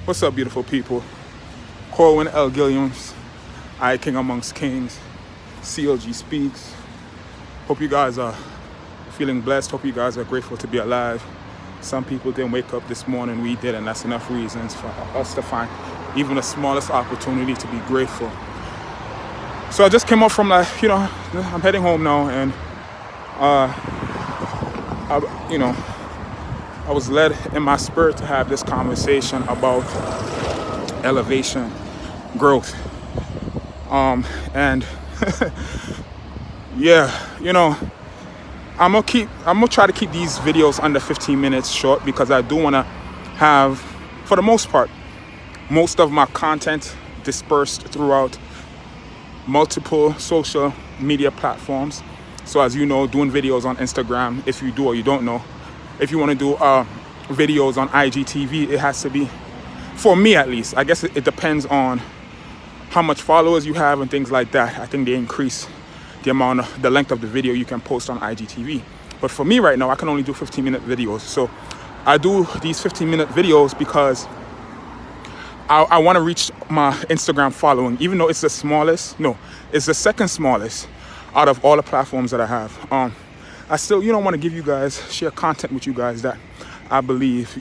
What's up, beautiful people? CorwinLGuilliams, I King amongst Kings, CLG Speaks. Hope you guys are feeling blessed. Hope you guys are grateful to be alive. Some people didn't wake up this morning, we did, and that's enough reasons for us to find even the smallest opportunity to be grateful. So I just came up from I'm heading home now, and I was led in my spirit to have this conversation about elevation, growth, and yeah, I'm gonna try to keep these videos under 15 minutes short, because I do want to have, for the most part, most of my content dispersed throughout multiple social media platforms. So as you know, doing videos on Instagram, if you do or you don't know, if you want to do videos on IGTV, it has to be, for me at least, I guess it depends on how much followers you have and things like that. I think they increase the length of the video you can post on IGTV. But for me right now, I can only do 15-minute videos. So I do these 15-minute videos because I want to reach my Instagram following, even though it's the smallest. No, it's the second smallest out of all the platforms that I have. I still, want to give you guys, share content with you guys that I believe,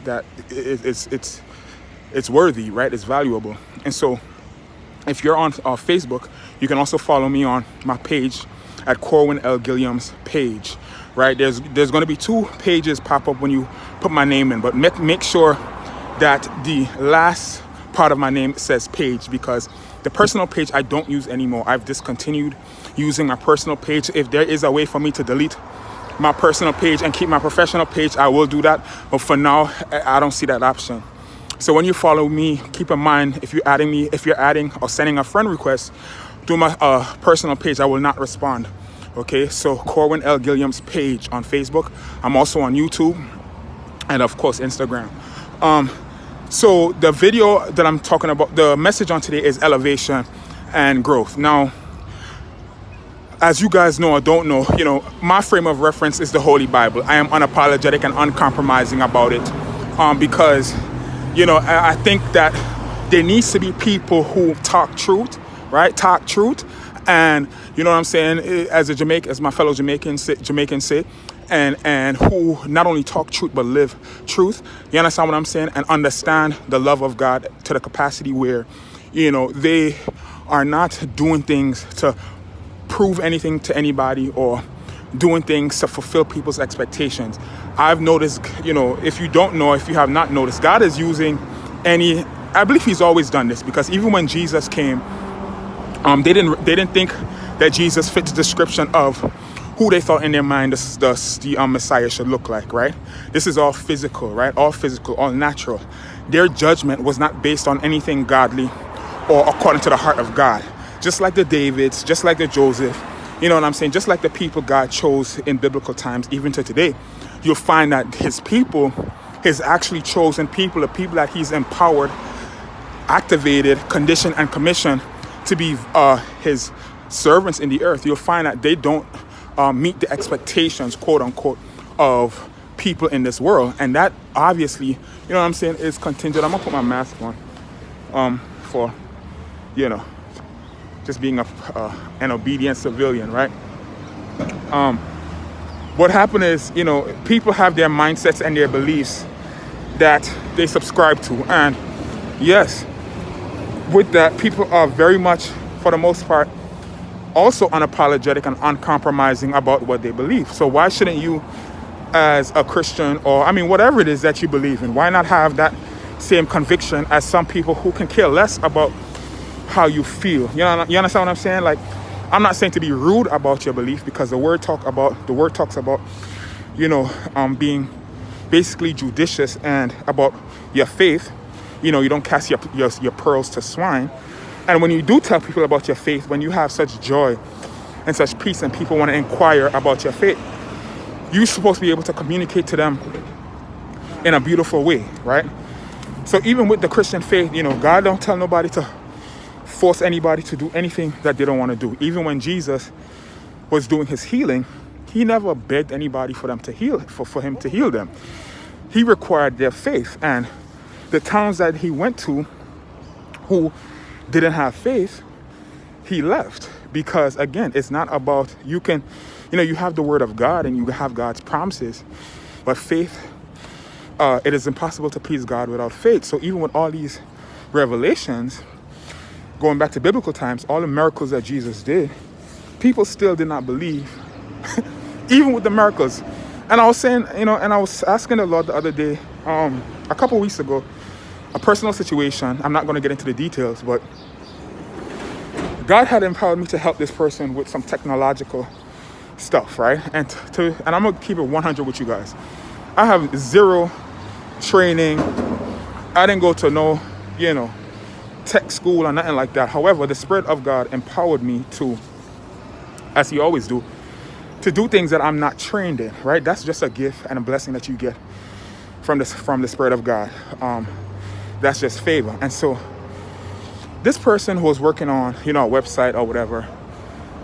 that it's worthy, right? It's valuable. And so if you're on Facebook, you can also follow me on my page at CorwinLGuilliams page, right? There's going to be 2 pages pop up when you put my name in, but make sure that the last part of my name says page, because the personal page I don't use anymore. I've discontinued using my personal page. If there is a way for me to delete my personal page and keep my professional page, I will do that. But for now, I don't see that option. So when you follow me, keep in mind, if you're adding or sending a friend request to my personal page, I will not respond. Okay, so CorwinLGuilliams page on Facebook. I'm also on YouTube and of course Instagram. So the video that I'm talking about, the message on today is elevation and growth. Now, as you guys know or don't know, my frame of reference is the Holy Bible. I am unapologetic and uncompromising about it, because, I think that there needs to be people who talk truth, right? Talk truth. And you know what I'm saying? As my fellow Jamaicans say, and who not only talk truth but live truth. You understand what I'm saying? And understand the love of God to the capacity where, they are not doing things to prove anything to anybody or doing things to fulfill people's expectations. I've noticed, if you have not noticed, God is using I believe he's always done this, because even when Jesus came, they didn't think that Jesus fit the description of who they thought in their mind the Messiah should look like, right? This is all physical, right? All physical, all natural. Their judgment was not based on anything godly or according to the heart of God. Just like the Davids, just like the Joseph, you know what I'm saying? Just like the people God chose in biblical times, even to today, you'll find that his people, his actually chosen people, the people that he's empowered, activated, conditioned, and commissioned to be his servants in the earth, you'll find that they don't meet the expectations, quote unquote, of people in this world. And that obviously, is contingent. I'm gonna put my mask on for, just being an obedient civilian, right? What happened is, people have their mindsets and their beliefs that they subscribe to. And yes, with that, people are very much, for the most part, also unapologetic and uncompromising about what they believe. So why shouldn't you, as a Christian, or whatever it is that you believe in, why not have that same conviction as some people who can care less about how you feel? You understand what I'm saying? Like, I'm not saying to be rude about your belief, because the word talks about being basically judicious and about your faith. You don't cast your pearls to swine. And when you do tell people about your faith, when you have such joy and such peace and people want to inquire about your faith, you're supposed to be able to communicate to them in a beautiful way, right? So even with the Christian faith, God don't tell nobody to force anybody to do anything that they don't want to do. Even when Jesus was doing his healing, he never begged anybody for them to heal, for him to heal them. He required their faith. And the towns that he went to who didn't have faith, he left. Because again, it's not about, you have the word of God and you have God's promises, but faith, it is impossible to please God without faith. So even with all these revelations, going back to biblical times, all the miracles that Jesus did, people still did not believe, even with the miracles. And I was saying, and I was asking the Lord the other day, a couple weeks ago, a personal situation. I'm not going to get into the details, but God had empowered me to help this person with some technological stuff, right? And I'm going to keep it 100 with you guys. I have zero training. I didn't go to no, tech school or nothing like that. However, the Spirit of God empowered me to, as He always do, to do things that I'm not trained in, right? That's just a gift and a blessing that you get from the Spirit of God. That's just favor. And so this person who was working on, a website or whatever,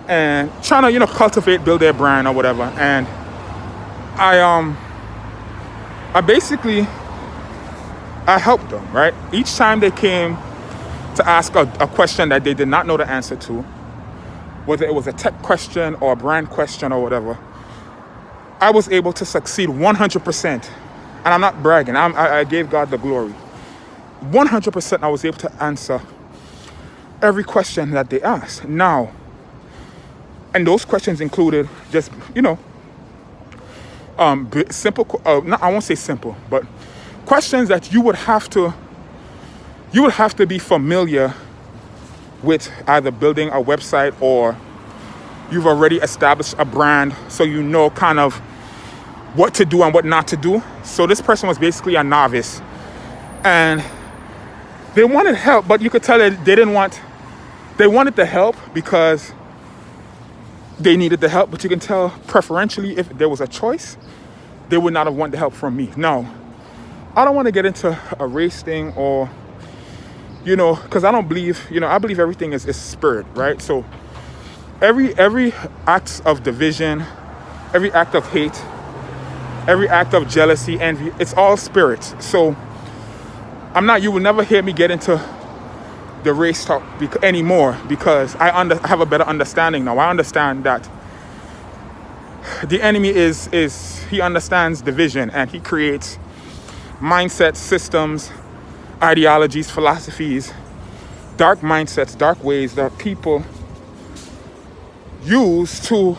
and trying to, cultivate, build their brand or whatever. And I basically helped them, right? Each time they came to ask a question that they did not know the answer to, whether it was a tech question or a brand question or whatever, I was able to succeed 100%. And I'm not bragging. I gave God the glory. 100% I was able to answer every question that they asked. Now, and those questions included just, simple, I won't say simple, but questions that you would have to be familiar with, either building a website or you've already established a brand, so you know kind of what to do and what not to do. So this person was basically a novice, and they wanted help, but you could tell that they wanted the help because they needed the help, but you can tell preferentially if there was a choice, they would not have wanted the help from me. Now, I don't want to get into a race thing or, because I don't believe, I believe everything is spirit, right? So every act of division, every act of hate, every act of jealousy, envy, it's all spirits. So you will never hear me get into the race talk anymore, because I have a better understanding now. I understand that the enemy he understands division, and he creates mindsets, systems, ideologies, philosophies, dark mindsets, dark ways that people use to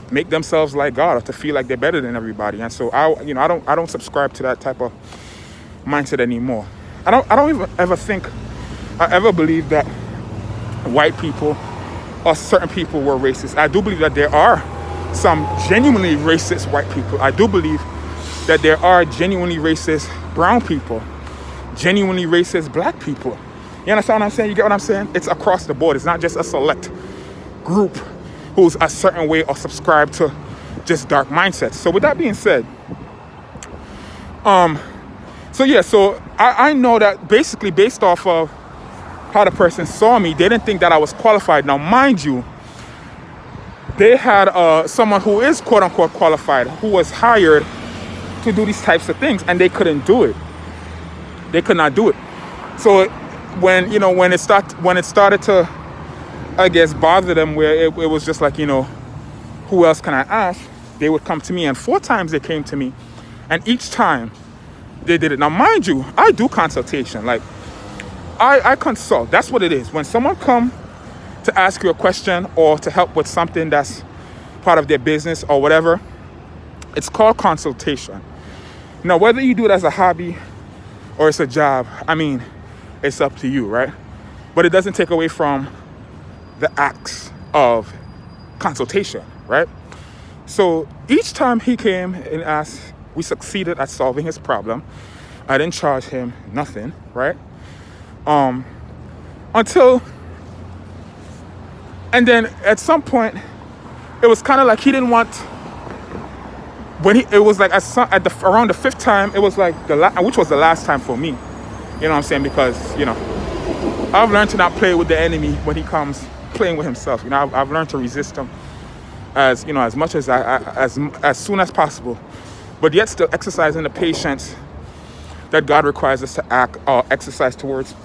make themselves like God or to feel like they're better than everybody. And so I don't subscribe to that type of mindset anymore. I don't even ever think I ever believe that white people or certain people were racist. I do believe that there are some genuinely racist white people. I do believe that there are genuinely racist brown people, genuinely racist black people. You understand what I'm saying? You get what I'm saying? It's across the board. It's not just a select group who's a certain way or subscribe to just dark mindsets. So with that being said, so I know that basically based off of how the person saw me, they didn't think that I was qualified. Now, mind you, they had someone who is quote unquote qualified, who was hired to do these types of things, and they couldn't do it. They could not do it. So when it started to, I guess, bother them, where it was just like, who else can I ask? They would come to me, and 4 times they came to me, and each time they did it. Now, mind you, I do consultation. Like, I consult. That's what it is. When someone come to ask you a question or to help with something that's part of their business or whatever, it's called consultation. Now, whether you do it as a hobby or it's a job, it's up to you, right? But it doesn't take away from the acts of consultation, right? So each time he came and asked, we succeeded at solving his problem. I didn't charge him nothing, right? And then at some point, it was kind of like he didn't want, it was like around the 5th time, it was like which was the last time for me. You know what I'm saying? Because, I've learned to not play with the enemy when he comes playing with himself. I've learned to resist him as much as soon as possible, but yet still exercising the patience that God requires us to act or exercise towards,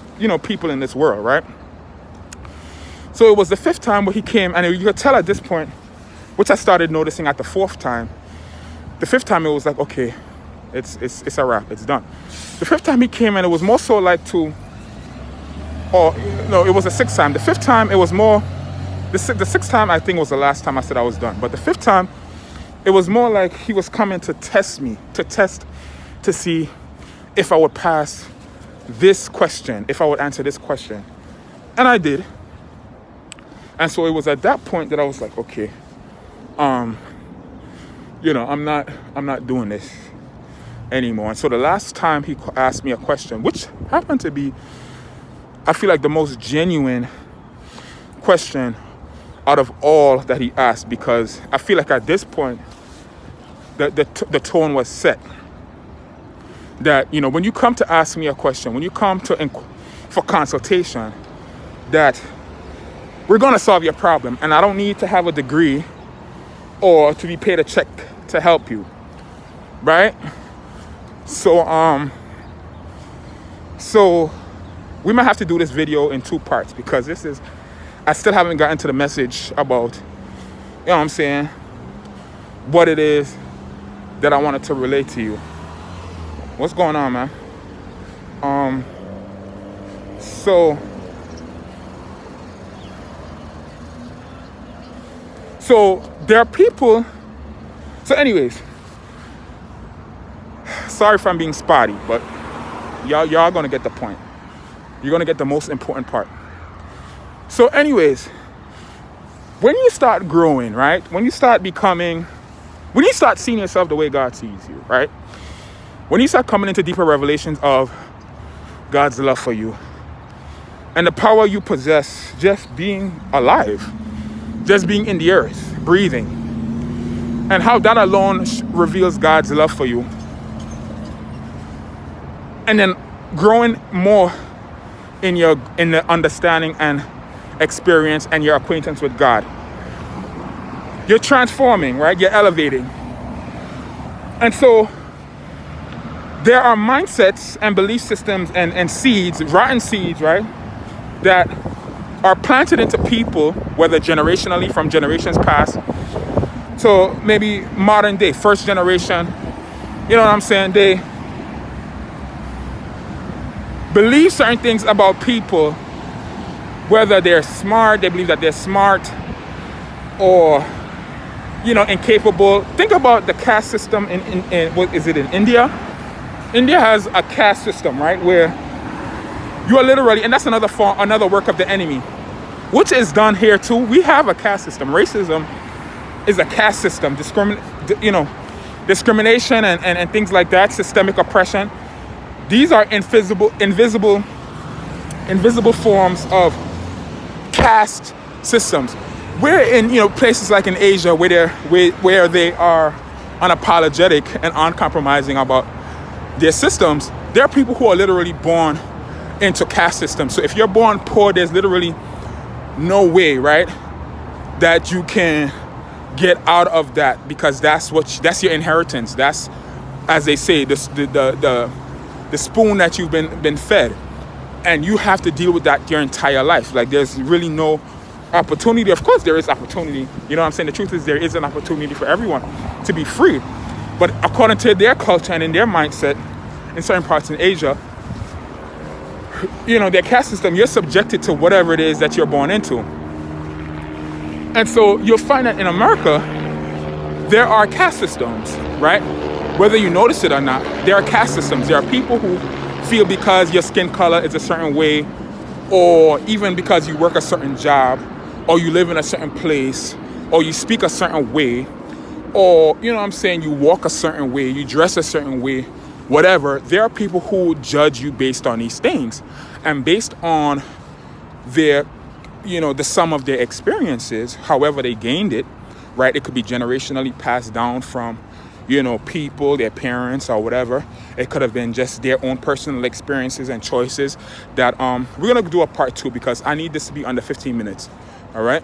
people in this world, right? So it was the 5th time where he came, and you could tell at this point, which I started noticing at the 4th time. The 5th time it was like, okay, it's a wrap, it's done. The 5th time he came, and it was more so like it was the 6th time. The 5th time it was more, the 6th time I think was the last time I said I was done. But the 5th time, it was more like he was coming to test me, to see if I would pass this question, if I would answer this question. And I did. And so it was at that point that I was like, okay, I'm not doing this anymore. And so the last time he asked me a question, which happened to be, I feel like, the most genuine question out of all that he asked, because I feel like at this point the tone was set. That, when you come to ask me a question, when you come for consultation, that we're going to solve your problem, and I don't need to have a degree or to be paid a check to help you, right? So we might have to do this video in 2 parts, because I still haven't gotten to the message about, what it is that I wanted to relate to you. What's going on, man? So there are people. So anyways, sorry if I'm being spotty, but y'all gonna get the point. You're gonna get the most important part. So anyways, when you start growing, right? When you start seeing yourself the way God sees you, right? When you start coming into deeper revelations of God's love for you and the power you possess just being alive, just being in the earth, breathing, and how that alone reveals God's love for you, and then growing more in the understanding and experience and your acquaintance with God, you're transforming, right? You're elevating. And so there are mindsets and belief systems and seeds, rotten seeds, right, that are planted into people, whether generationally from generations past, so maybe modern day, first generation, they believe certain things about people, whether they're smart, they believe that they're smart, or, incapable. Think about the caste system in what is it, in India? India has a caste system, right, where you are literally, and that's another work of the enemy, which is done here too. We have a caste system. Racism is a caste system. Discrimination and things like that, systemic oppression. These are invisible forms of caste systems. We're in places like in Asia where they are unapologetic and uncompromising about their systems. There are people who are literally born into caste systems. So if you're born poor, there's literally no way, right, that you can get out of that, because that's your inheritance. That's, as they say, the spoon that you've been fed, and you have to deal with that your entire life. Like, there's really no opportunity. Of course there is opportunity, the truth is there is an opportunity for everyone to be free, but according to their culture and in their mindset in certain parts in Asia, their caste system, you're subjected to whatever it is that you're born into. And so you'll find that in America there are caste systems, right? Whether you notice it or not, there are caste systems. There are people who feel because your skin color is a certain way, or even because you work a certain job, or you live in a certain place, or you speak a certain way, or, you walk a certain way, you dress a certain way, whatever. There are people who judge you based on these things, and based on their, the sum of their experiences, however they gained it, right? It could be generationally passed down from, people, their parents or whatever. It could have been just their own personal experiences and choices that we're going to do a part 2, because I need this to be under 15 minutes. All right.